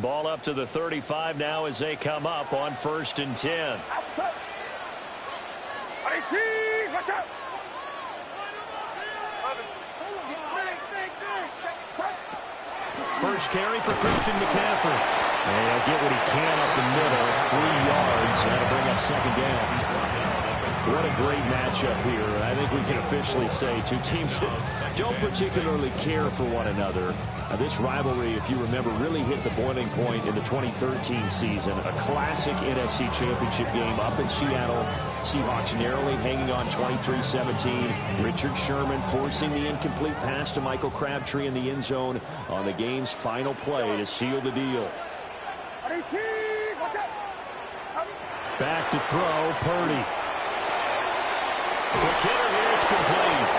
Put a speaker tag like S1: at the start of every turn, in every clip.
S1: Ball up to the 35 now as they come up on 1st and 10. First carry for Christian McCaffrey. And he'll get what he can up the middle. 3 yards. That'll bring up 2nd down. What a great matchup here. I think we can officially say two teams that don't particularly care for one another. This rivalry, if you remember, really hit the boiling point in the 2013 season. A classic NFC Championship game up in Seattle. Seahawks narrowly hanging on 23-17. Richard Sherman forcing the incomplete pass to Michael Crabtree in the end zone on the game's final play to seal the deal. Back to throw, Purdy. Quick hitter here, it's complete.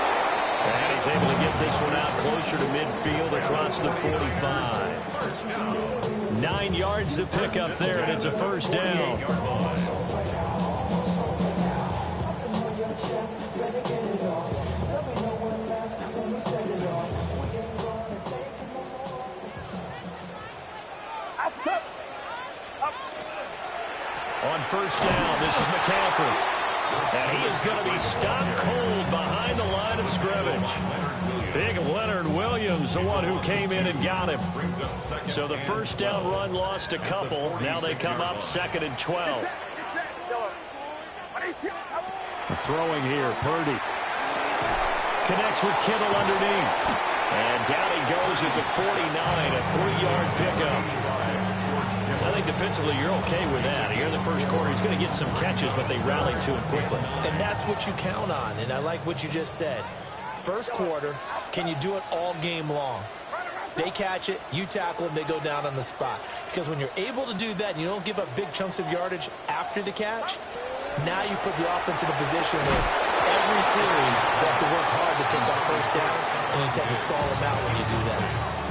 S1: And he's able to get this one out closer to midfield across the 45. 9 yards to pick up there, and it's a 1st down. On 1st down, this is McCaffrey. And he is going to be stopped cold behind the line of scrimmage. Big Leonard Williams, the one who came in and got him. So the 1st down run lost a couple. Now they come up 2nd and 12. Throwing here, Purdy. Connects with Kittle underneath. And down he goes at the 49, a 3-yard pickup. I think defensively you're okay with that. Here in the 1st quarter, he's going to get some catches, but they rallied to him quickly.
S2: And that's what you count on, and I like what you just said. 1st quarter, can you do it all game long? They catch it, you tackle them, they go down on the spot. Because when you're able to do that and you don't give up big chunks of yardage after the catch, now you put the offense in a position where every series they have to work hard to pick up 1st downs, and you tend to stall them out when you do that.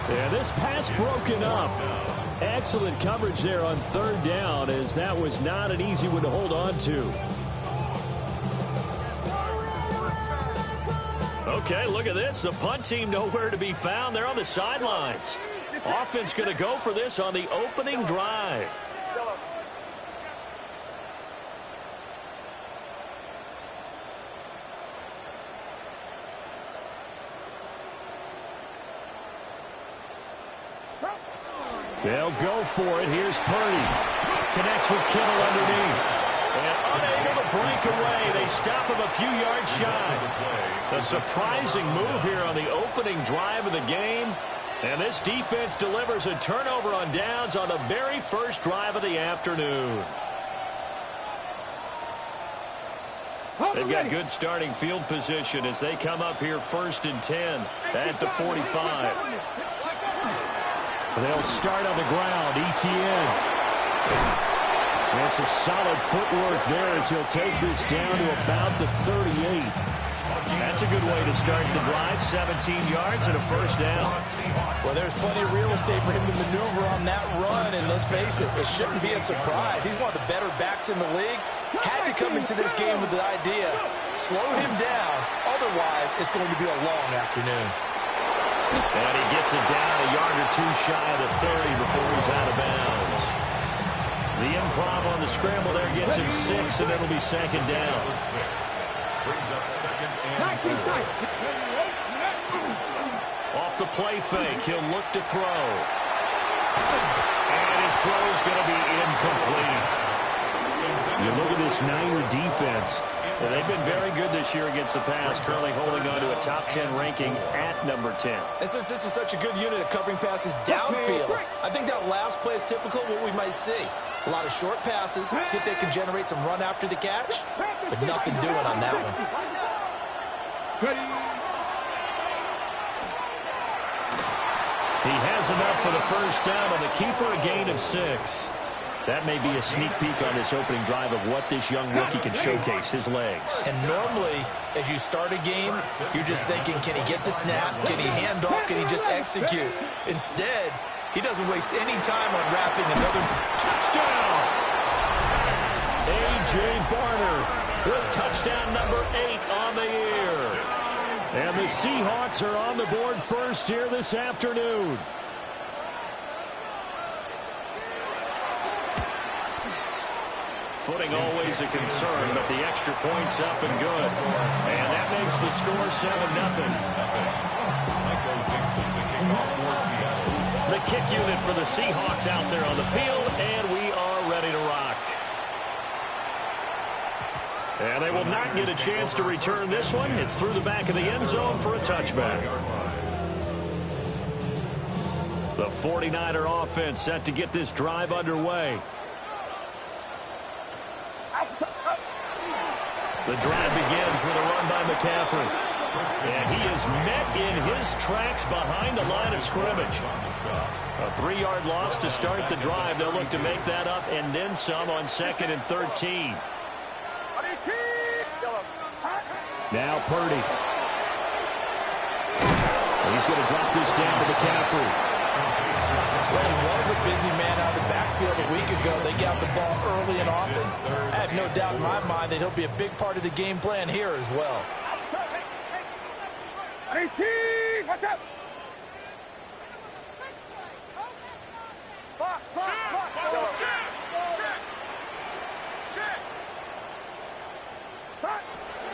S1: Yeah, this pass broken up. Excellent coverage there on 3rd down, as that was not an easy one to hold on to. Okay, look at this. The punt team nowhere to be found. They're on the sidelines. Offense going to go for this on the opening drive. They'll go for it. Here's Purdy. Connects with Kittle underneath. And unable to break away. They stop him a few yards shy. A surprising move here on the opening drive of the game. And this defense delivers a turnover on downs on the very 1st drive of the afternoon. They've got good starting field position as they come up here 1st and 10 at the 45. They'll start on the ground. Etienne. And some solid footwork there as he'll take this down to about the 38. That's a good way to start the drive. 17 yards and a 1st down.
S2: Well, there's plenty of real estate for him to maneuver on that run. And let's face it, it shouldn't be a surprise. He's one of the better backs in the league. Had to come into this game with the idea, slow him down. Otherwise, it's going to be a long afternoon.
S1: And he gets it down a yard or two shy of the 30 before he's out of bounds. The improv on the scramble there gets him 6, and it'll be 2nd down.
S3: Brings up 2nd and 4.
S1: Off the play fake, he'll look to throw. And his throw's going to be incomplete. You look at this Niner defense. Well, they've been very good this year against the pass, currently holding on to a top 10 ranking at number 10.
S2: And since this is such a good unit of covering passes downfield, I think that last play is typical of what we might see. A lot of short passes, see if they can generate some run after the catch, but nothing doing on that one.
S1: He has enough for the 1st down on the keeper, a gain of 6. That may be a sneak peek on this opening drive of what this young rookie can showcase, his legs.
S2: And normally, as you start a game, you're just thinking, can he get the snap? Can he hand off? Can he just execute? Instead, he doesn't waste any time on wrapping another touchdown.
S1: A.J. Barner with touchdown number 8 on the year. And the Seahawks are on the board first here this afternoon. Footing always a concern, but the extra point's up and good. And that makes the score 7-0. The kick unit for the Seahawks out there on the field, and we are ready to rock. And they will not get a chance to return this one. It's through the back of the end zone for a touchback. The 49er offense set to get this drive underway. The drive begins with a run by McCaffrey. And he is met in his tracks behind the line of scrimmage. A 3-yard loss to start the drive. They'll look to make that up and then some on 2nd and 13. Now Purdy. He's going to drop this down to McCaffrey.
S2: Well, he was a busy man out of the backfield a week ago. They got the ball early and often. I have no doubt in my mind that he'll be a big part of the game plan here as well.
S4: Watch out!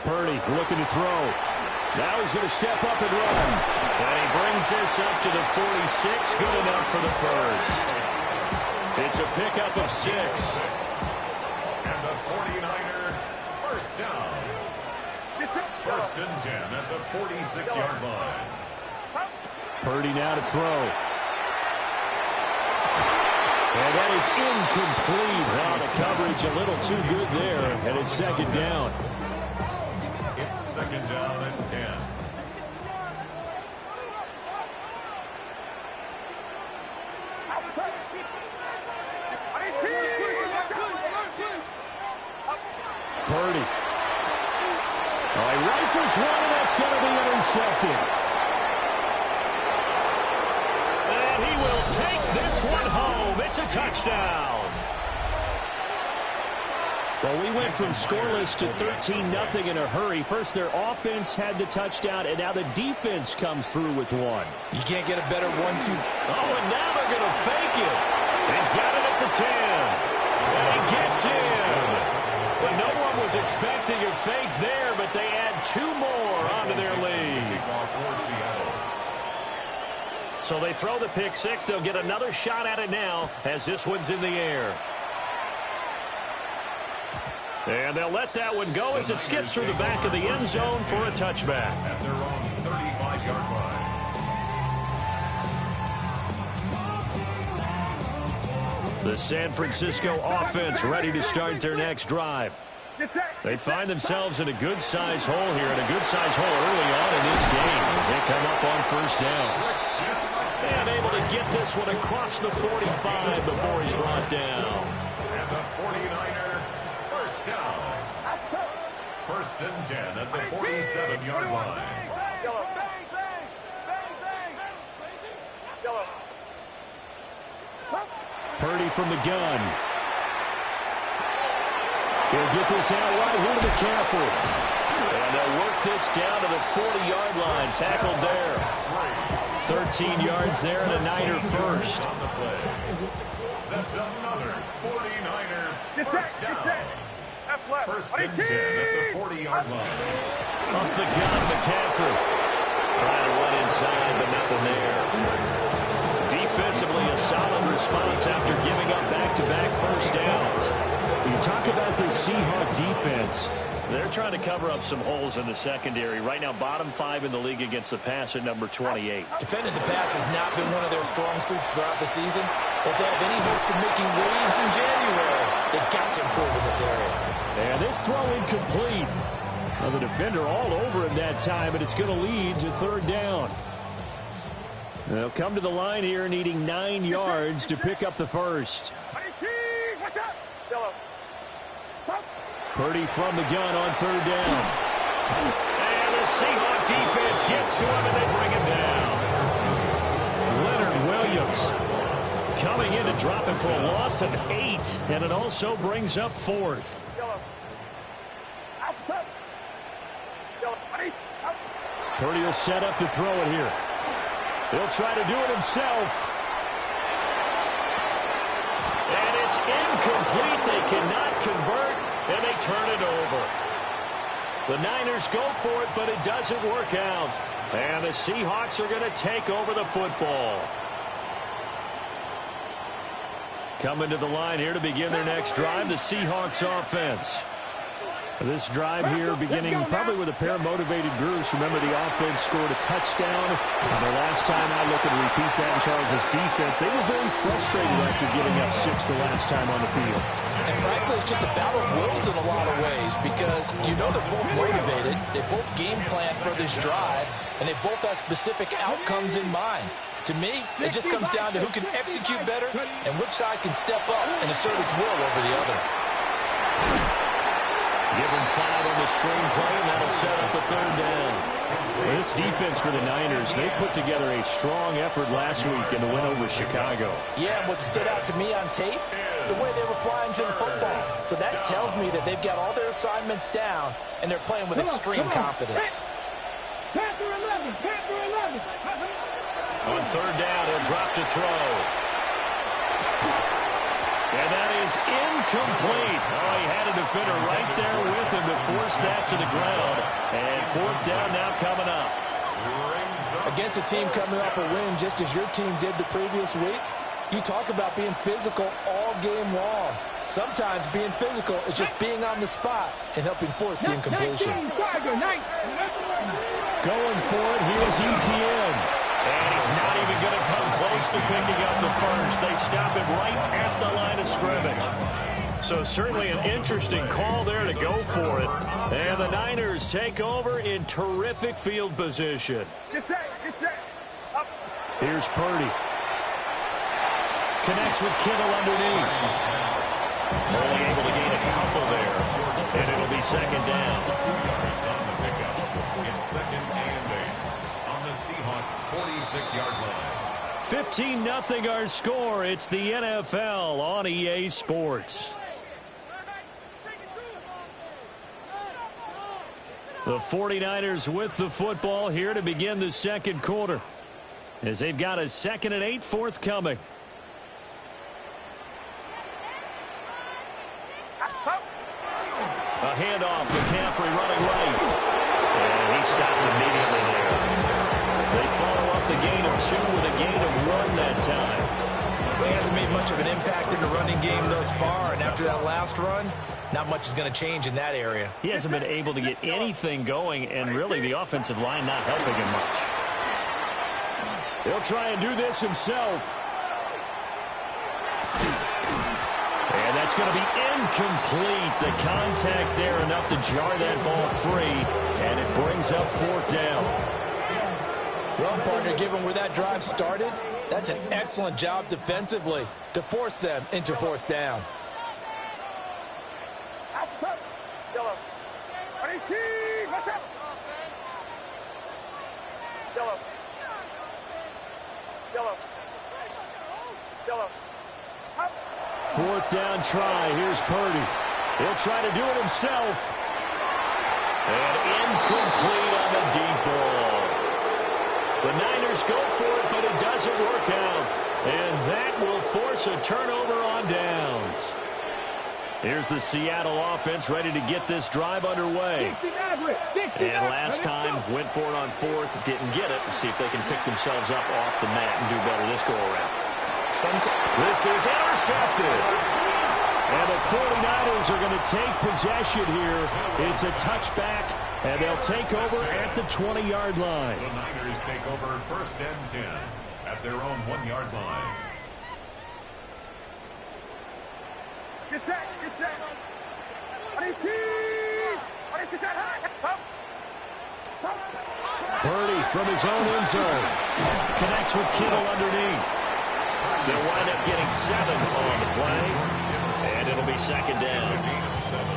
S1: Purdy looking to throw. Now he's going to step up and run. And he brings this up to the 46. Good enough for the first. It's a pickup of 6.
S3: And the 49er first down. 1st and 10 at the 46-yard line.
S1: Purdy now to throw. And that is incomplete. Wow, the coverage a little too good there. And it's 2nd down.
S3: It's 2nd down and 10.
S1: Purdy. Oh, he rifles one, and that's going to be intercepted. And he will take this one home. It's a touchdown. Well, we went from scoreless to 13-0 in a hurry. First, their offense had the touchdown, and now the defense comes through with one.
S2: You can't get a better 1-2.
S1: Oh, and now they're going to fake it. He's got it at the 10. And he gets in. Well, no one was expecting a fake there, but they add 2 more onto their lead. So they throw the pick 6. They'll get another shot at it now as this one's in the air. And they'll let that one go as it skips through the back of the end zone for a touchback.
S3: At their own 35-yard line.
S1: The San Francisco offense ready to start their next drive. They find themselves in a good-sized hole here, and a good-sized hole early on in this game as they come up on 1st down. And able to get this one across the 45 before he's brought down.
S3: And the 49er first down. 1st and 10 at the 47-yard line.
S1: Purdy from the gun. He'll get this out right here to McCaffrey. And they'll work this down to the 40-yard line. Tackled there. 13 yards there and a Niner first.
S3: That's another 49er first down. 1st and 10 at the 40-yard line.
S1: Up the gun, McCaffrey. Trying to run inside, but nothing there. Defensively, a solid response after giving up back-to-back first downs. You talk about the Seahawk defense. They're trying to cover up some holes in the secondary. Right now, bottom 5 in the league against the pass at number 28.
S2: Defending the pass has not been one of their strong suits throughout the season. But if they have any hopes of making waves in January, they've got to improve in this area.
S1: And this throw incomplete. Well, the defender all over him that time, but it's going to lead to 3rd down. They'll come to the line here needing 9 yards to pick up the first. Purdy from the gun on 3rd down. And the Seahawk defense gets to him and they bring him down. Leonard Williams coming in to drop him for a loss of 8. And it also brings up 4th. Purdy will set up to throw it here. He'll try to do it himself. And it's incomplete. incomplete. They cannot convert, and they turn it over. The Niners go for it, but it doesn't work out. And the Seahawks are going to take over the football. Coming to the line here to begin their next drive, the Seahawks offense. This drive here beginning probably with a pair of motivated groups. Remember, the offense scored a touchdown. And the last time I looked at repeat that in Charles' defense, they were very frustrated after giving up 6 the last time on the field.
S2: And frankly, it's just a battle of wills in a lot of ways because you know they're both motivated. They both game plan for this drive, and they both have specific outcomes in mind. To me, it just comes down to who can execute better and which side can step up and assert its will over the other.
S1: Give them 5 on the screenplay, and that'll set up the third down. This defense for the Niners, they put together a strong effort last week in the win over Chicago.
S2: Yeah, and what stood out to me on tape, the way they were flying to the football. So that tells me that they've got all their assignments down, and they're playing with extreme confidence.
S4: Panther 11, Panther 11.
S1: On third down, he'll drop to throw. And that is incomplete. Oh, he had a defender right there with him to force that to the ground. And fourth down now coming up.
S2: Against a team coming off a win just as your team did the previous week, you talk about being physical all game long. Sometimes being physical is just being on the spot and helping force the incompletion.
S1: Going for it, here's ETN. And he's not even going to come close to picking up the first. They stop him right at the line of scrimmage. So certainly an interesting call there to go for it. And the Niners take over in terrific field position.
S4: Get set, up.
S1: Here's Purdy. Connects with Kittle underneath. Only able to gain a couple there. And it'll be second down.
S3: It's second and 8 on the Seahawks 46-yard line.
S1: 15-0 our score. It's the NFL on EA Sports. The 49ers with the football here to begin the second quarter, as they've got a 2nd and 8 forthcoming. A handoff, McCaffrey running right. And he stopped immediately there. They follow up the gain of 2 with a gain of 1 that time.
S2: He hasn't made much of an impact in the running game thus far, and after that last run, not much is going to change in that area.
S1: He hasn't been able to get anything going, and really the offensive line not helping him much. He'll try and do this himself. And that's going to be incomplete. The contact there enough to jar that ball free, and it brings up fourth down.
S2: Well, partner, given where that drive started, that's an excellent job defensively to force them into fourth down.
S4: Outside. Yellow. 18. Watch out. Yellow. Yellow. Yellow. Up.
S1: Fourth down try. Here's Purdy. He'll try to do it himself. And incomplete on the deep ball. The Niners go for it, but it doesn't work out. And that will force a turnover on downs. Here's the Seattle offense ready to get this drive underway. And last time, went for it on fourth, didn't get it. Let's see if they can pick themselves up off the mat and do better this go-around. This is intercepted. And the 49ers are going to take possession here. It's a touchback, and they'll take over at the 20-yard line.
S3: The Niners take over 1st and 10 at their own 1-yard line.
S4: Get set. 18.
S1: Purdy from his own end zone. Connects with Kittle underneath. They'll wind up getting 7 on the play. And it'll be second down.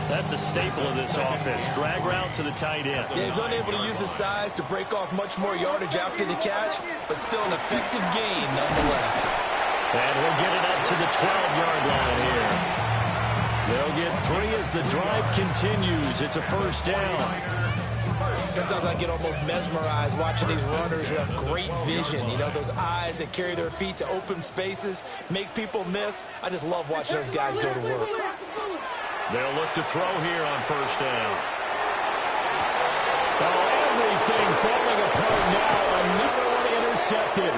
S1: That's a staple of this offense. Drag route to the tight end.
S2: Yeah, he's unable to use his size to break off much more yardage after the catch, but still an effective gain nonetheless.
S1: And we'll get it up to the 12-yard line here. They'll get 3 as the drive continues. It's a first down.
S2: Sometimes I get almost mesmerized watching these runners who have great vision. You know, those eyes that carry their feet to open spaces, make people miss. I just love watching those guys go to work.
S1: They'll look to throw here on first down. Oh, everything falling apart now. Another one intercepted.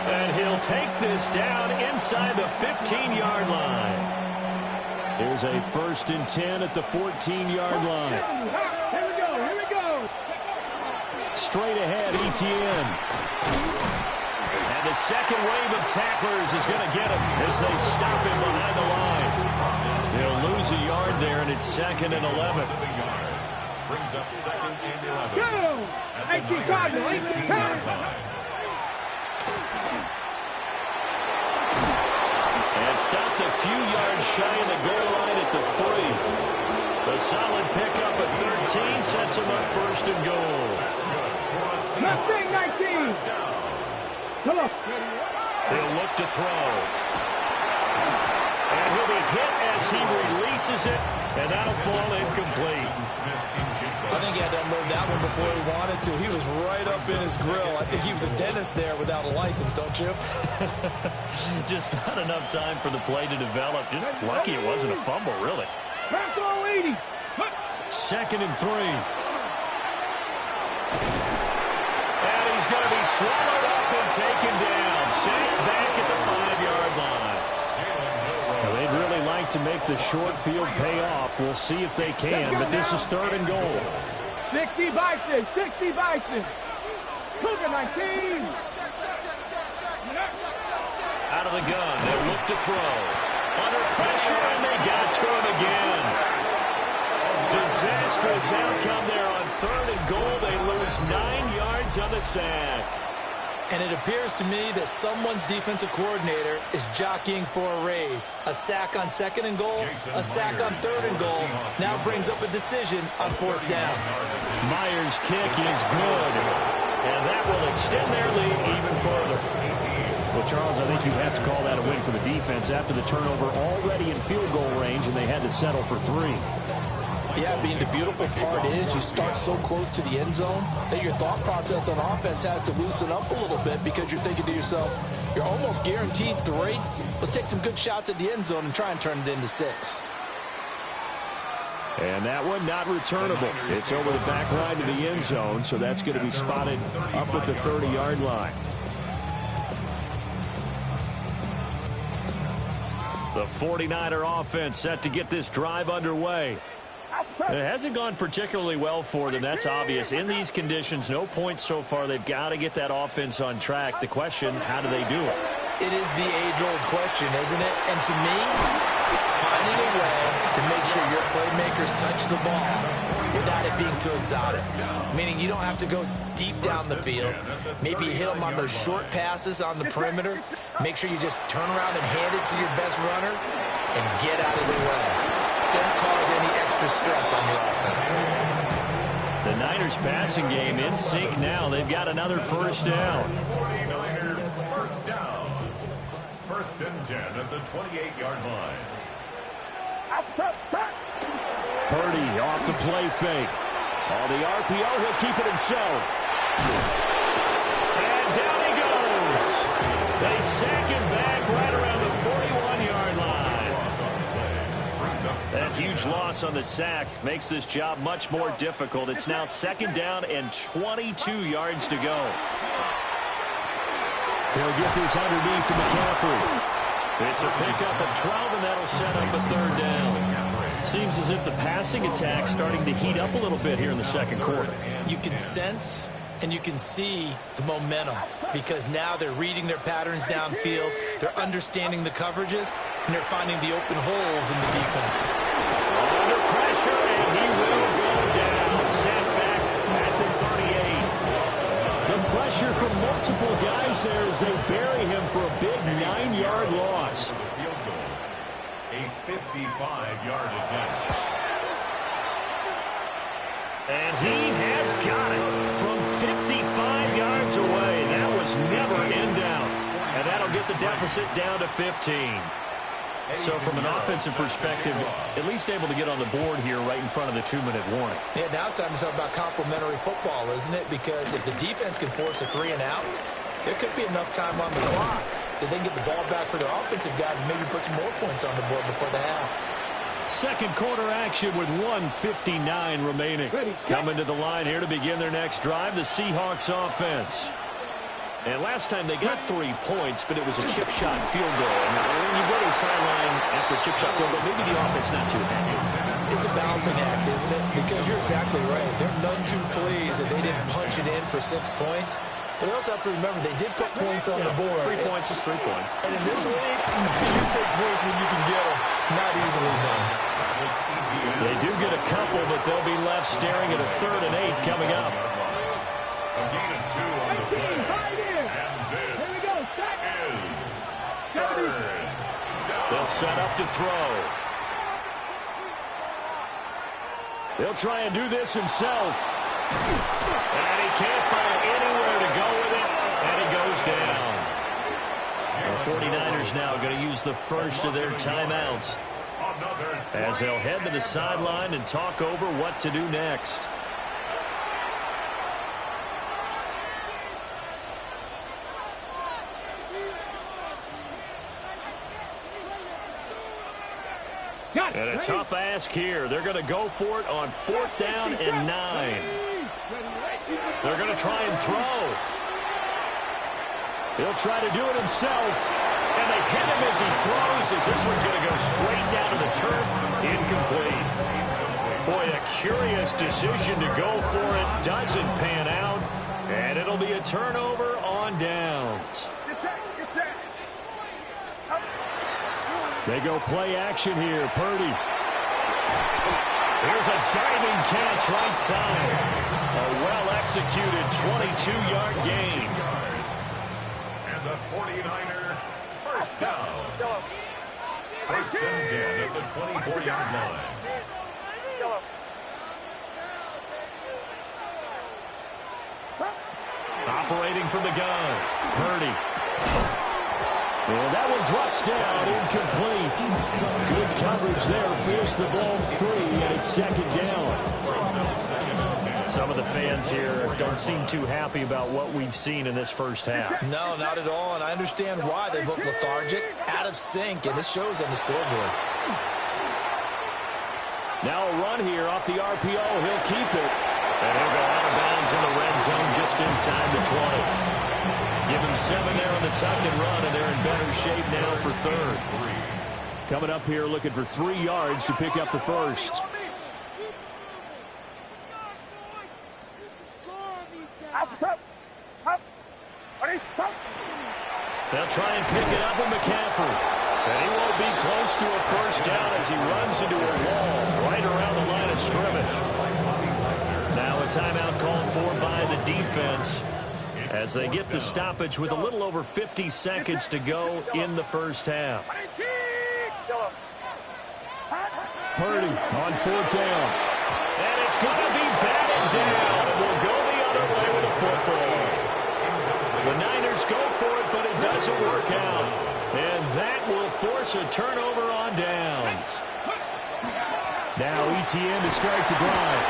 S1: And he'll take this down inside the 15-yard line. Here's a 1st and 10 at the 14-yard line.
S4: Here we go.
S1: Straight ahead, ETN. And the second wave of tacklers is going to get him as they stop him behind the line. He'll lose a yard there, and it's 2nd and 11.
S3: Brings up 2nd and 11.
S4: Go! 18 Cardinals.
S1: And stopped a few yards shy of the goal line at the 3. A solid pickup at 13 sets him up 1st and goal.
S4: Left thing, 19. Come on.
S1: He'll look to throw. And he'll be hit as he releases it, and that'll fall incomplete.
S2: I think he had to unload that one before he wanted to. He was right up in his grill. I think he was a dentist there without a license, don't you?
S1: Just not enough time for the play to develop. Just lucky it wasn't a fumble, really.
S4: Back all 80.
S1: 2nd and 3. And he's going to be swallowed up and taken down. Sacked back at the 5-yard line. Well, they'd really like to make the short field pay off. We'll see if they can, but this is 3rd and goal.
S4: 60 Bison. Cougar 19.
S1: Out of the gun, they look to throw. Under pressure, and they got to him again. Disastrous outcome there on 3rd and goal. They lose 9 yards on the sack.
S2: And it appears to me that someone's defensive coordinator is jockeying for a raise. A sack on 2nd and goal, a sack on 3rd and goal. Now brings up a decision on 4th down.
S1: Myers' kick is good. And that will extend their lead even further. Well, Charles, I think you have to call that a win for the defense after the turnover already in field goal range, and they had to settle for 3.
S2: Yeah, Bean, the beautiful part is you start so close to the end zone that your thought process on offense has to loosen up a little bit because you're thinking to yourself, you're almost guaranteed 3. Let's take some good shots at the end zone and try and turn it into 6.
S1: And that one not returnable. It's over the back line to the end zone, so that's going to be spotted up at the 30-yard line. The 49er offense set to get this drive underway. It hasn't gone particularly well for them. That's obvious. In these conditions, no points so far. They've got to get that offense on track. The question, how do they do it?
S2: It is the age-old question, isn't it? And to me, finding a way to make sure your playmakers touch the ball without it being too exotic. Meaning you don't have to go deep down the field. Maybe you hit them on those short passes on the perimeter. Make sure you just turn around and hand it to your best runner and get out of the way. Don't cause any extra stress on your offense.
S1: The Niners passing game in sync now. They've got another 1st down.
S3: 49er 1st down. 1st and 10 at the 28-yard line.
S1: Purdy off the play fake. On the RPO, he'll keep it himself. And down he goes. They sack him back right around the 41-yard line. That huge loss on the sack makes this job much more difficult. It's now 2nd down and 22 yards to go. He'll get this underneath to McCaffrey. It's a pickup of 12, and that'll set up a 3rd down. Seems as if the passing attack's starting to heat up a little bit here in the 2nd quarter.
S2: You can sense and you can see the momentum because now they're reading their patterns downfield, they're understanding the coverages, and they're finding the open holes in the defense.
S1: Under pressure, and he will go down. Sent back at the 38. The pressure from multiple guys there as they bury him for a big 9-yard loss.
S3: A 55-yard attempt.
S1: And he has got it from 55 yards away. That was never in doubt. And that'll get the deficit down to 15. So from an offensive perspective, at least able to get on the board here right in front of the 2-minute warning.
S2: Yeah, now it's time to talk about complementary football, isn't it? Because if the defense can force a 3 and out, there could be enough time on the clock that they can get the ball back for their offensive guys and maybe put some more points on the board before the half.
S1: Second quarter action with 1:59 remaining. Coming to the line here to begin their next drive, the Seahawks offense. And last time they got 3 points, but it was a chip shot field goal. And when you go to the sideline after a chip shot field goal, maybe the offense not too happy.
S2: It's a balancing act, isn't it? Because you're exactly right. They're none too pleased that they didn't punch it in for 6 points. But you also have to remember, they did put points on the board.
S1: 3 points is 3 points.
S2: And in this league, you take points when you can get them. Not easily done.
S1: They do get a couple, but they'll be left staring at a 3rd and 8 coming up.
S3: A gain of 2 on the play.
S4: Here we go. Set.
S1: They'll set up to throw. They'll try and do this himself. And he can't find anywhere to go with it, and he goes down. The 49ers now going to use the first of their timeouts as they'll head to the sideline and talk over what to do next. And a tough ask here. They're going to go for it on 4th down and 9. They're going to try and throw. He'll try to do it himself. And they hit him as he throws, as this one's going to go straight down to the turf. Incomplete. Boy, a curious decision to go for it. Doesn't pan out. And it'll be a turnover on downs. They go play action here. Purdy. Here's a diving catch right side. A well-executed 22-yard gain.
S3: And the 49er first down. First and 10 at the 24-yard line.
S1: Operating from the gun. Purdy. And that one drops down, incomplete. Good coverage there, forced the ball free, and it's 2nd down. Some of the fans here don't seem too happy about what we've seen in this first half.
S2: No, not at all, and I understand why. They look lethargic, out of sync, and it shows on the scoreboard.
S1: Now a run here off the RPO. He'll keep it. And he'll go out of bounds in the red zone just inside the 20. Give him 7 there on the tuck and run, and they're in better shape now for 3rd. Coming up here looking for 3 yards to pick up the first. They'll try and pick it up with McCaffrey. And he won't be close to a first down as he runs into a wall right around the line of scrimmage. Now a timeout called for by the defense as they get the stoppage with a little over 50 seconds to go in the first half. Purdy on 4th down. And it's going to be batted down. And we'll go the other way with the football. The Niners go for it, but it doesn't work out. And that will force a turnover on downs. Now ETN to start the drive.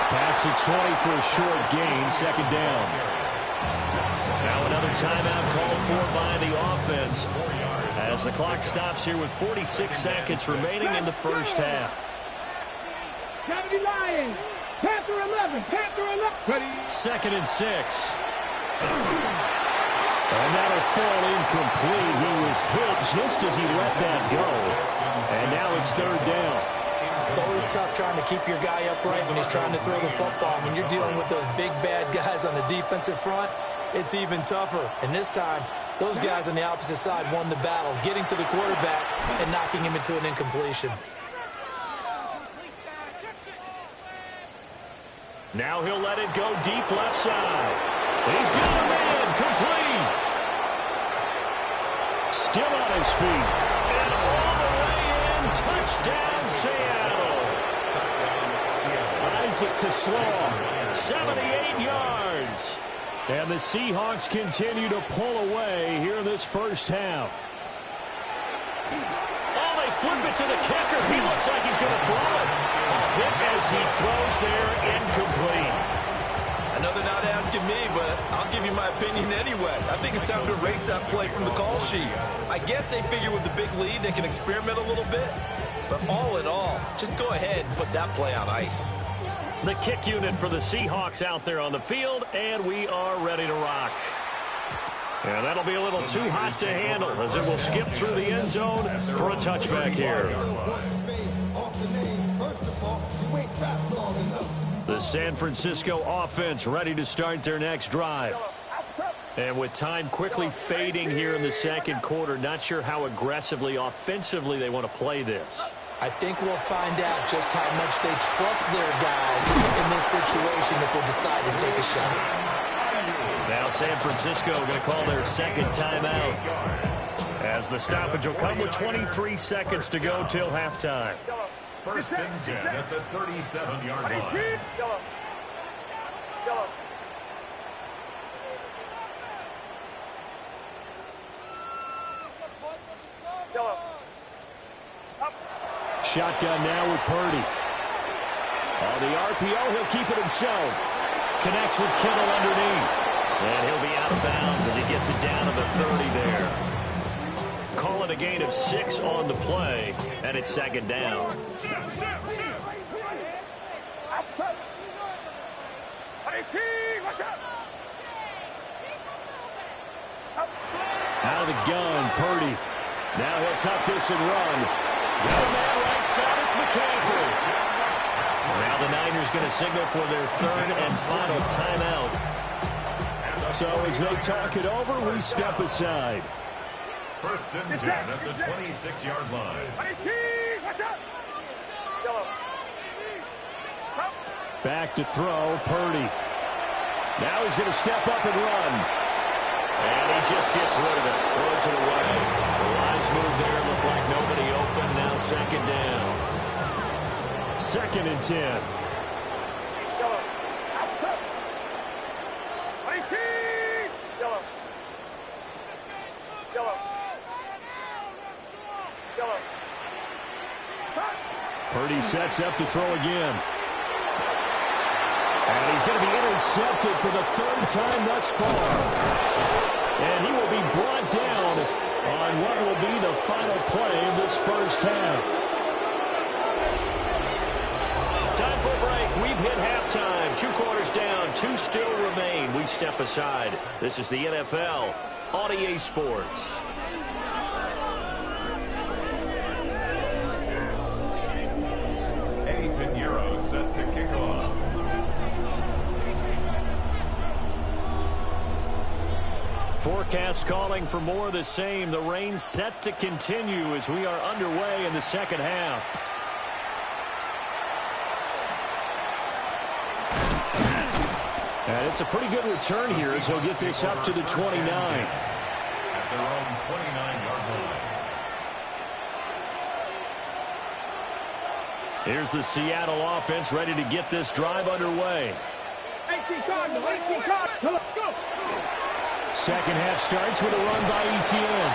S1: Past the 20 for a short gain, 2nd down. Now another timeout called for by the offense as the clock stops here with 46 seconds remaining in the first half.
S4: 70 Lions. Panther 11. Panther 11.
S1: 2nd and 6. And that'll fall incomplete. He was hit just as he let that go. And now it's 3rd down.
S2: It's always tough trying to keep your guy upright when he's trying to throw the football. When you're dealing with those big, bad guys on the defensive front, it's even tougher. And this time, those guys on the opposite side won the battle, getting to the quarterback and knocking him into an incompletion.
S1: Now he'll let it go deep left side. He's got a man, complete. Still on his feet. And all the way in, touchdown Seattle. Isaac to Slaw, 78 yards. And the Seahawks continue to pull away here in this first half. flip it to the kicker. He looks like he's going to throw it. A hit as he throws there, incomplete.
S2: I know they're not asking me, but I'll give you my opinion anyway. I think it's time to erase that play from the call sheet. I guess they figure with the big lead they can experiment a little bit. But all in all, just go ahead and put that play on ice.
S1: The kick unit for the Seahawks out there on the field, and we are ready to rock. And that'll be a little too hot to handle as it will skip through the end zone for a touchback here. The San Francisco offense ready to start their next drive. And with time quickly fading here in the second quarter, not sure how aggressively, offensively they want to play this.
S2: I think we'll find out just how much they trust their guys in this situation if they decide to take a shot.
S1: Now San Francisco going to call their second timeout as the stoppage will come with 23 seconds to go till halftime.
S3: First and 10 at the 37-yard line.
S1: Shotgun now with Purdy. On the RPO, he'll keep it himself. Connects with Kittle underneath. And he'll be out of bounds as he gets it down to the 30 there. Call it a gain of 6 on the play, and it's second down. Out of the gun, Purdy. Now he'll tuck this and run. Got a man right side, it's McCaffrey. Now the Niners going to signal for their third and final timeout. So as they talk it over, we step aside.
S3: First and 10 at the 26-yard line.
S1: Back to throw, Purdy. Now he's going to step up and run. And he just gets rid of it. Throws it away. The lines move there. Look like nobody open. Now second down. Second and 10. Purdy sets up to throw again. And he's going to be intercepted for the third time thus far. And he will be brought down on what will be the final play of this first half. Time for a break. We've hit halftime. 2 quarters down. 2 still remain. We step aside. This is the NFL on EA Sports.
S3: Set to kick off.
S1: Forecast calling for more of the same. The rain set to continue as we are underway in the second half. And it's a pretty good return here as he'll get this up to the 29.
S3: At their own 29-yard line.
S1: Here's the Seattle offense ready to get this drive underway. Second half starts with a run by Etienne.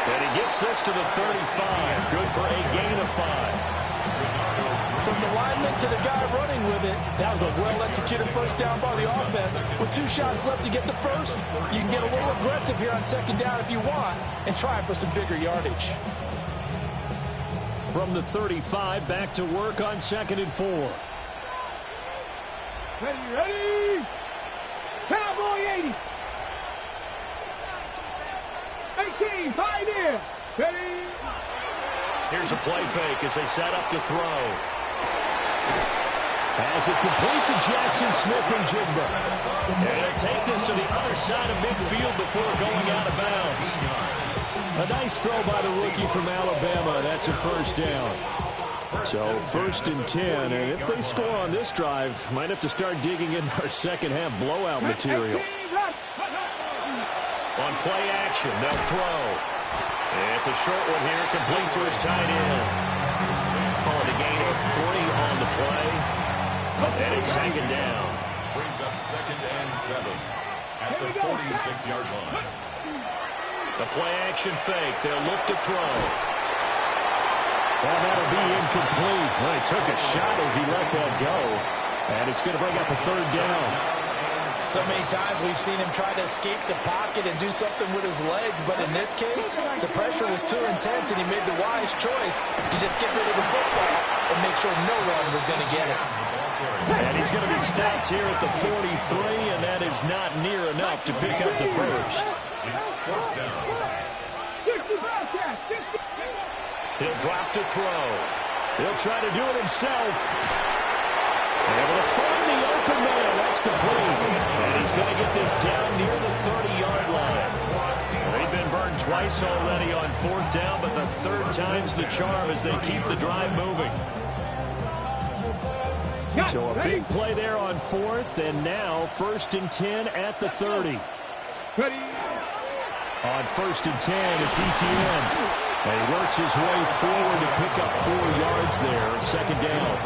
S1: And he gets this to the 35. Good for a gain of 5.
S2: From the lineman to the guy running with it, that was a well-executed first down by the offense. With 2 shots left to get the first, you can get a little aggressive here on second down if you want and try for some bigger yardage.
S1: From the 35, back to work on second and 4.
S4: Ready? Cowboy 80. 18, pioneer. Ready?
S1: Here's a play fake as they set up to throw. Has it complete to Jackson Smith and Jigba. And he'll take this to the other side of midfield before going out of bounds. A nice throw by the rookie from Alabama. That's a first down. So first and 10. And if they score on this drive, might have to start digging in our second half blowout material. On play action, they'll throw. It's a short one here, complete to his tight end. Calling a gain of 3 on the play. And it's second down.
S3: Brings up second and 7 at the 46-yard line.
S1: The play action fake. They'll look to throw. Well, that'll be incomplete. Well, he took a shot as he let that go. And it's going to bring up a third down.
S2: So many times we've seen him try to escape the pocket and do something with his legs, but in this case, the pressure was too intense, and he made the wise choice to just get rid of the football and make sure no one was going to get it.
S1: And he's going to be stopped here at the 43, and that is not near enough to pick up the first. He'll drop to throw. He'll try to do it himself. Able to find the open man. That's complete. And he's going to get this down near the 30-yard line. They've been burned twice already on fourth down, but the third time's the charm as they keep the drive moving. So a big play there on fourth, and now 1st and 10 at the 30. On 1st and 10, it's ETN. And he works his way forward to pick up 4 yards there, second down.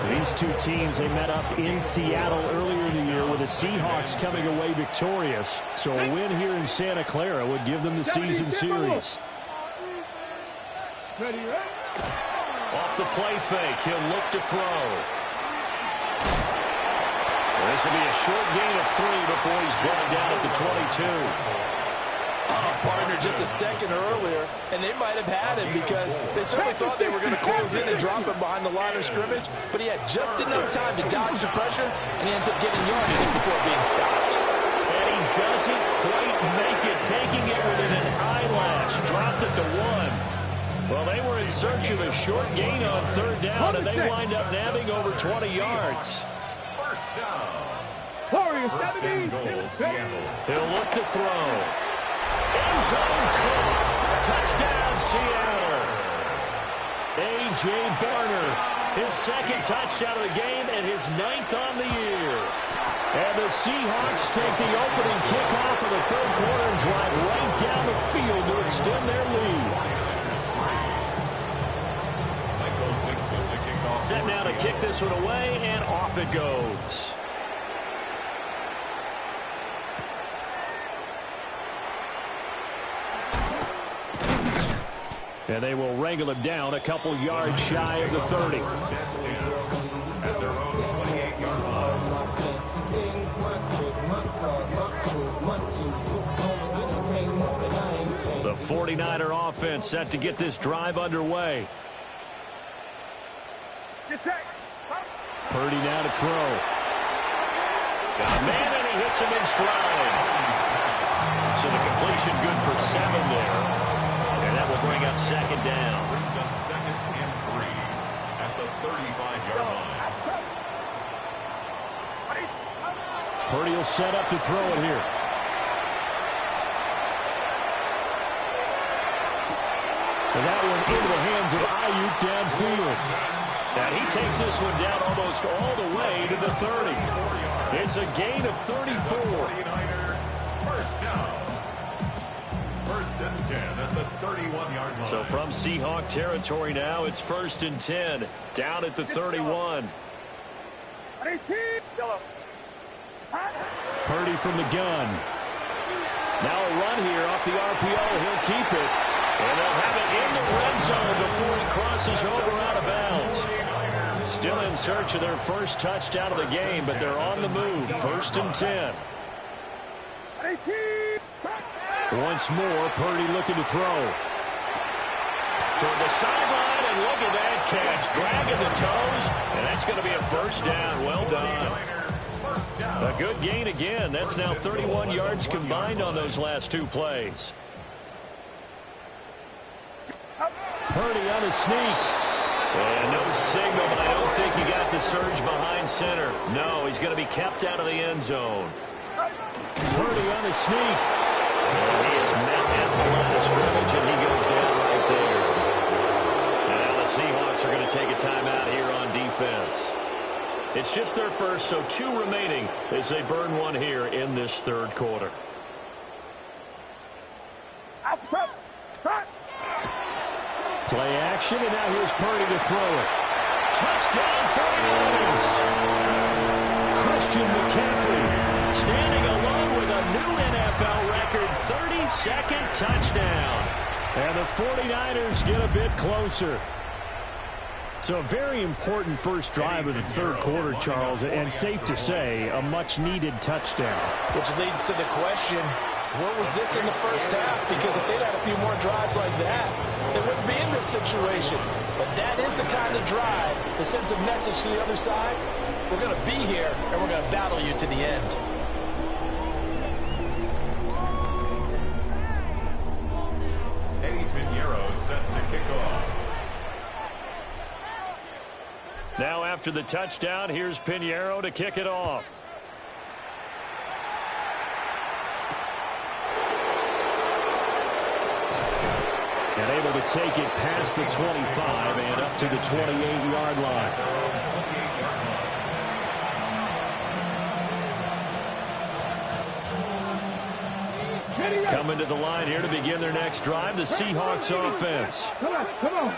S1: These two teams, they met up in Seattle earlier in the year with the Seahawks coming away victorious. So a win here in Santa Clara would give them the season series. Off the play fake, he'll look to throw. This will be a short gain of 3 before he's brought down at the 22.
S2: Partner just a second earlier, and they might have had him because they certainly thought they were going to close in and drop him behind the line of scrimmage, but he had just enough time to dodge the pressure, and he ends up getting yardage before being stopped.
S1: And he doesn't quite make it, taking it within an eyelash, dropped at the 1. Well, they were in search of a short gain on third down, and they wind up nabbing over 20 yards.
S3: First down.
S4: First
S3: and goal, Seattle.
S1: He'll look to throw. End zone caught. Touchdown, Seattle. A.J. Barner, his second touchdown of the game and his 9th on the year. And the Seahawks take the opening kickoff of the third quarter and drive right down the field to extend their lead. Set now to kick this one away, and off it goes. And they will wrangle him down a couple yards shy of the 30.
S3: At their own 28-yard line.
S1: The 49er offense set to get this drive underway. Purdy now to throw. Got a man, and he hits him in stride. So the completion good for 7 there. And that will bring up second down.
S3: Brings up 2nd and 3 at the 35-yard line.
S1: Purdy will set up to throw it here. And that one into the hands of Ayuk downfield. And he takes this one down almost all the way to the 30. It's a gain of 34.
S3: 49ers, first down. 1st and 10 at the 31-yard line.
S1: So from Seahawk territory now, it's 1st and 10, down at the 31. Purdy from the gun. Now a run here off the RPO. He'll keep it. And they'll have it in the red zone before he crosses over out of bounds. Still in search of their first touchdown of the game, but they're on the move. 1st and 10. Once more, Purdy looking to throw. Toward the sideline, and look at that catch. Dragging the toes, and that's going to be a first down. Well done. A good gain again. That's now 31 yards combined on those last 2 plays. Purdy on a sneak. And no signal, but I don't think he got the surge behind center. No, he's going to be kept out of the end zone. Purdy on a sneak. And he is met at the line of scrimmage, and he goes down right there. Now the Seahawks are going to take a timeout here on defense. It's just their first, so 2 remaining as they burn one here in this third quarter. Play action, and now here's Purdy to throw it. Touchdown, 49ers! Christian McCaffrey standing alone with a new NFL record 32nd touchdown. And the 49ers get a bit closer. So a very important first drive of the third quarter, Charles, and safe to say, a much-needed touchdown.
S2: Which leads to the question, where was this in the first half? Because if they'd had a few more drives like that, they wouldn't be in this situation. But that is the kind of drive that sends a message to the other side. We're going to be here, and we're going to battle you to the end.
S3: Set to kick off.
S1: Now after the touchdown, here's Pinheiro to kick it off. And able to take it past the 25 and up to the 28-yard line. Coming to the line here to begin their next drive, the Seahawks offense.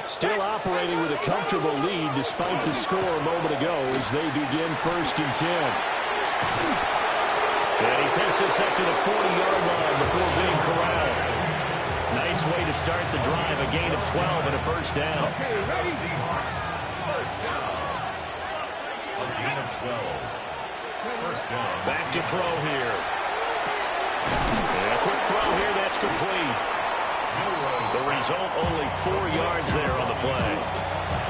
S1: Still operating with a comfortable lead despite the score a moment ago as they begin 1st and 10. And he takes us up to the 40-yard line before being corralled. Nice way to start the drive, a gain of 12 and a first down.
S3: Seahawks, first down. A gain of 12. First down.
S1: Back to throw here. And a quick throw here, that's complete. The result, only 4 yards there on the play.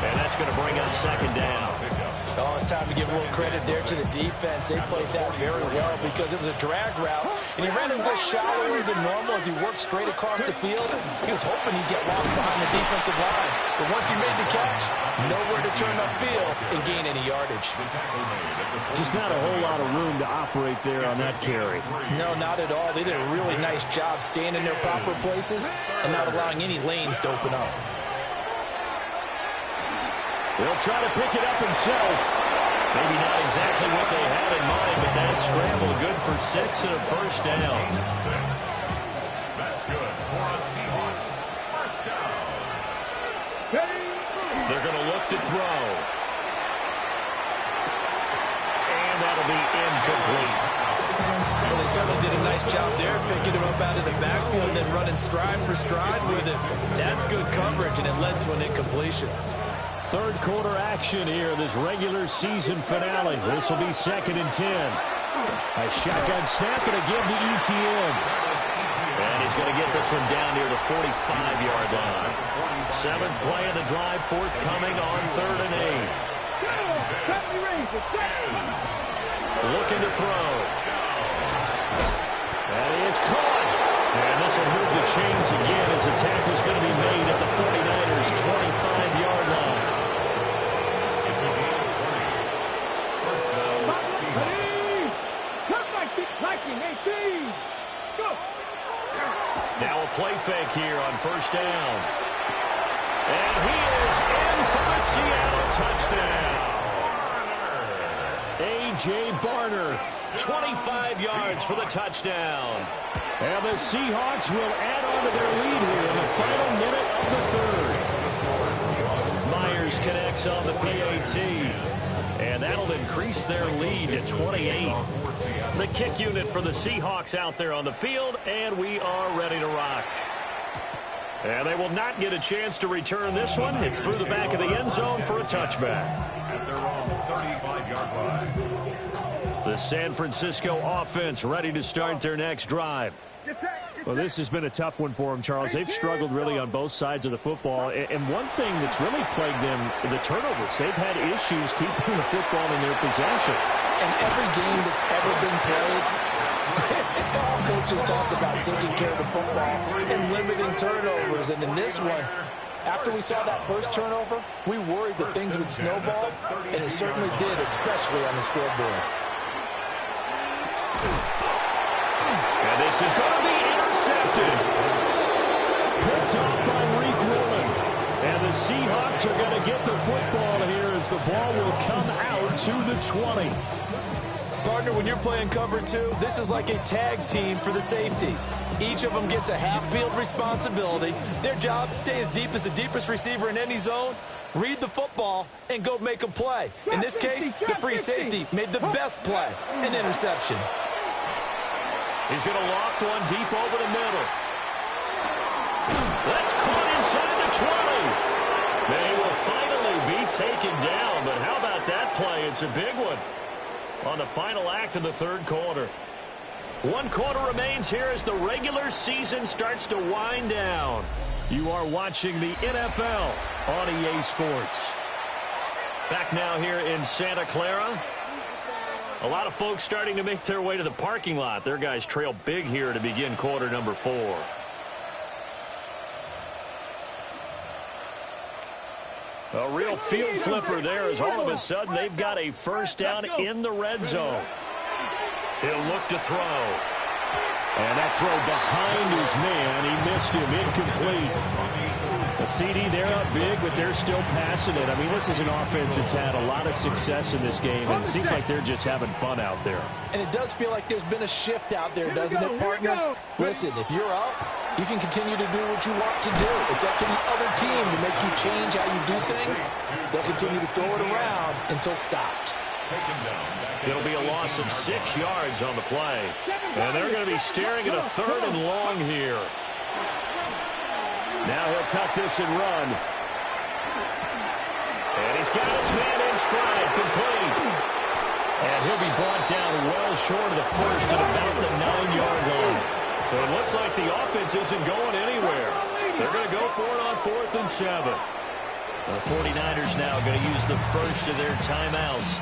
S1: And that's going to bring up second down.
S2: Oh, it's time to give a little credit there to the defense. They played that very well because it was a drag route, and he ran a little shallower than normal as he worked straight across the field. He was hoping he'd get lost behind the defensive line. But once he made the catch, nowhere to turn upfield and gain any yardage.
S1: Just not a whole lot of room to operate there on that carry.
S2: No, not at all. They did a really nice job staying in their proper places and not allowing any lanes to open up.
S1: He'll try to pick it up himself. Maybe not exactly what they had in mind, but that scramble good for 6 and a first down.
S3: 6. That's good for the Seahawks. First down.
S1: They're going to look to throw. And that'll be incomplete.
S2: Well, they certainly did a nice job there, picking him up out of the backfield and then running stride for stride with it. That's good coverage, and it led to an incompletion.
S1: Third quarter action here, this regular season finale. This will be 2nd and 10. A shotgun snap and a give to ETN. And he's going to get this one down near the 45-yard line. 7th play of the drive, forthcoming on 3rd and 8. Looking to throw. And he is caught. And this will move the chains again as the tackle is going to be made at the 49ers' 25-yard line. Now a play fake here on first down. And he is in for the Seattle touchdown. A.J. Barner, 25 yards for the touchdown. And the Seahawks will add on to their lead here in the final minute of the third. Myers connects on the PAT. And that'll increase their lead to 28. The kick unit for the Seahawks out there on the field, and we are ready to rock. And they will not get a chance to return this one. It's through the back of the end zone for a touchback.
S3: At their own 35-yard line.
S1: The San Francisco offense ready to start their next drive. Well, this has been a tough one for them, Charles. They've struggled really on both sides of the football. And one thing that's really plagued them, the turnovers. They've had issues keeping the football in their possession.
S2: And every game that's ever been played, all coaches talk about taking care of the football and limiting turnovers. And in this one, after we saw that first turnover, we worried that things would snowball, and it certainly did, especially on the scoreboard.
S1: And this is going to be intercepted. Picked off by Reek Willen. And the Seahawks are going to get the football here as the ball will come out to the 20.
S2: Partner, when you're playing cover 2, this is like a tag team for the safeties. Each of them gets a half-field responsibility. Their job, stay as deep as the deepest receiver in any zone, read the football, and go make a play. In this case, the free safety made the best play, an interception.
S1: He's going to loft one deep over the middle. That's caught inside the 20. They will finally be taken down, but how about that play? It's a big one on the final act of the third quarter. 1 quarter remains here as the regular season starts to wind down. You are watching the NFL on EA Sports. Back now here in Santa Clara. A lot of folks starting to make their way to the parking lot. Their guys trail big here to begin quarter number 4. A real field flipper there as all of a sudden they've got a first down in the red zone. He'll look to throw. And that throw behind his man. He missed him. Incomplete. A CD, they're up big, but they're still passing it. I mean, this is an offense that's had a lot of success in this game, and it seems like they're just having fun out there.
S2: And it does feel like there's been a shift out there, doesn't it, partner? Listen, if you're up, you can continue to do what you want to do. It's up to the other team to make you change how you do things. They'll continue to throw it around until stopped.
S1: It'll be a loss of 6 yards on the play. And they're going to be staring at a 3rd and long here. Now he'll tuck this and run. And he's got his man in stride, complete. And he'll be brought down well short of the first at about the 9-yard line. So it looks like the offense isn't going anywhere. They're going to go for it on 4th and 7. The 49ers now going to use the first of their timeouts.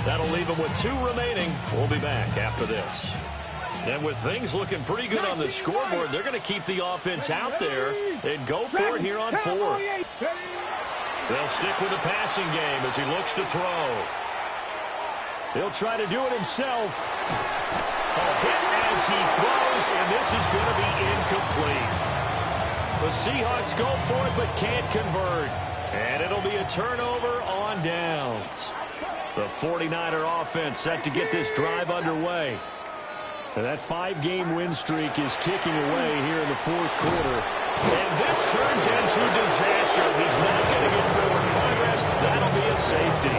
S1: That'll leave them with 2 remaining. We'll be back after this. And with things looking pretty good on the scoreboard, they're going to keep the offense out there and go for it here on 4th. They'll stick with the passing game as he looks to throw. He'll try to do it himself. A hit as he throws, and this is going to be incomplete. The Seahawks go for it but can't convert. And it'll be a turnover on downs. The 49er offense set to get this drive underway. And that 5-game win streak is ticking away here in the 4th quarter. And this turns into disaster. He's not going to get forward progress. That'll be a safety.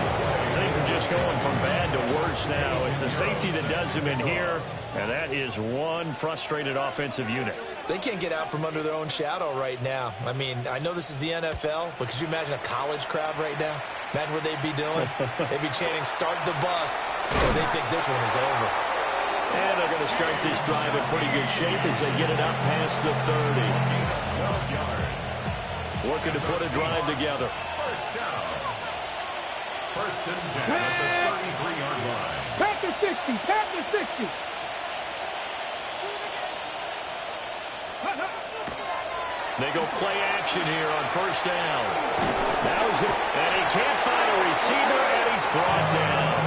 S1: Things are just going from bad to worse now. It's a safety that does him in here, and that is one frustrated offensive unit.
S2: They can't get out from under their own shadow right now. I mean, I know this is the NFL, but could you imagine a college crowd right now? Imagine what they'd be doing. They'd be chanting, "Start the bus," because they think this one is over.
S1: And they're going to start this drive in pretty good shape as they get it up past the 30. Looking to put a drive together.
S3: First down. 1st and 10 at the 33-yard line.
S4: Panther 60, Panther 60.
S1: They go play action here on 1st down. Now he's going to, and he can't find a receiver, and he's brought down.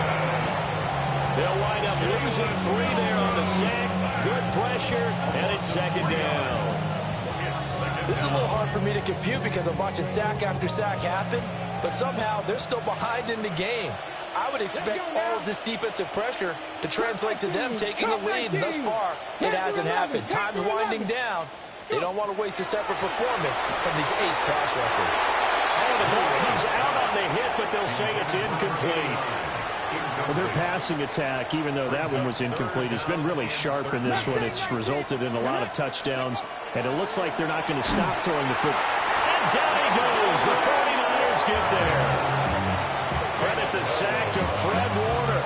S1: They'll wind up losing 3 there on the sack. Good pressure, and it's 2nd down.
S2: This is a little hard for me to compute because I'm watching sack after sack happen, but somehow they're still behind in the game. I would expect all of this defensive pressure to translate to them taking the lead, and thus far, it hasn't happened. Time's winding down. They don't want to waste this type of performance from these ace pass rushers.
S1: Oh, the ball comes out on the hit, but they'll say it's incomplete. Well, their passing attack, even though that one was incomplete, has been really sharp in this one. It's resulted in a lot of touchdowns, and it looks like they're not going to stop throwing the foot. And down he goes. The 49ers get there. Credit the sack to Fred Warner.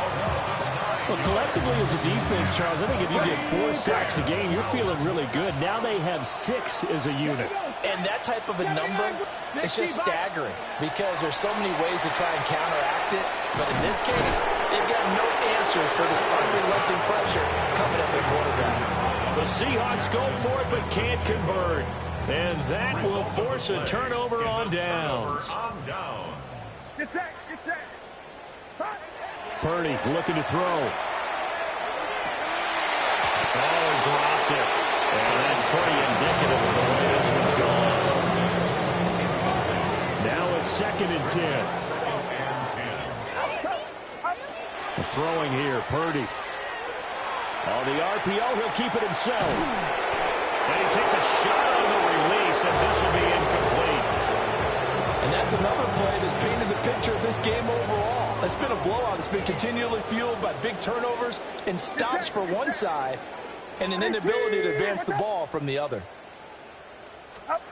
S1: Well, collectively as a defense, Charles, I think if you get 4 sacks a game, you're feeling really good. Now they have 6 as a unit.
S2: And that type of a number, it's just staggering because there's so many ways to try and counteract it. But in this case, they've got no answers for this unrelenting pressure coming at their quarterback.
S1: The Seahawks go for it but can't convert. And that will force a turnover on downs.
S4: Get set, get set.
S1: Purdy looking to throw. Oh, he dropped it. And that's pretty indicative of the way this one's gone. Now a 2nd and 10. Throwing here, Purdy. On the RPO, he'll keep it himself. And he takes a shot on the release as this will be incomplete.
S2: And that's another play that's painted the picture of this game overall. It's been a blowout. It's been continually fueled by big turnovers and stops for one side and an inability to advance the ball from the other.
S4: Up.